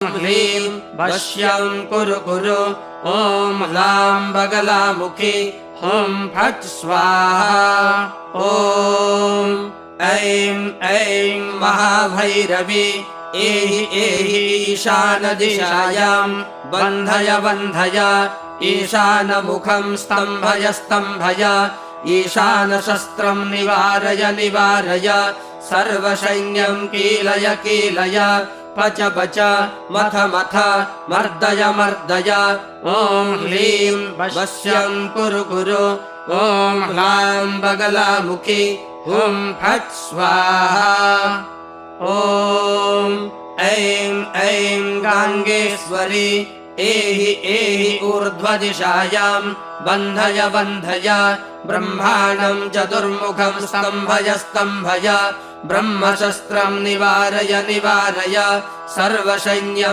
ह्लीं वश्यं कुरु कुरु ॐ ह्लां बगलामुखी हुं फट् स्वाहा ॐ ऐं ऐं महाभैरवी एहि एहि ईशानदिशायां बन्धय बन्धय ईशानमुखं स्तम्भय स्तम्भय ईशानशस्त्रं निवारय निवारय सर्वसैन्यं कीलय कीलय पच पच मथ मथ मर्दय मर्दय ॐ ह्लीं वश्यं कुरु कुरु ॐ ह्लां बगलामुखी हुं फट् स्वाहा ॐ ऐं ऐं गाङ्गेश्वरी एहि एहि ऊर्ध्वदिशायां बन्धय बन्धय ब्रह्माणं चतुर्मुखं स्तम्भय स्तम्भय ब्रह्मशस्त्रं निवारय निवारय सर्वसैन्यं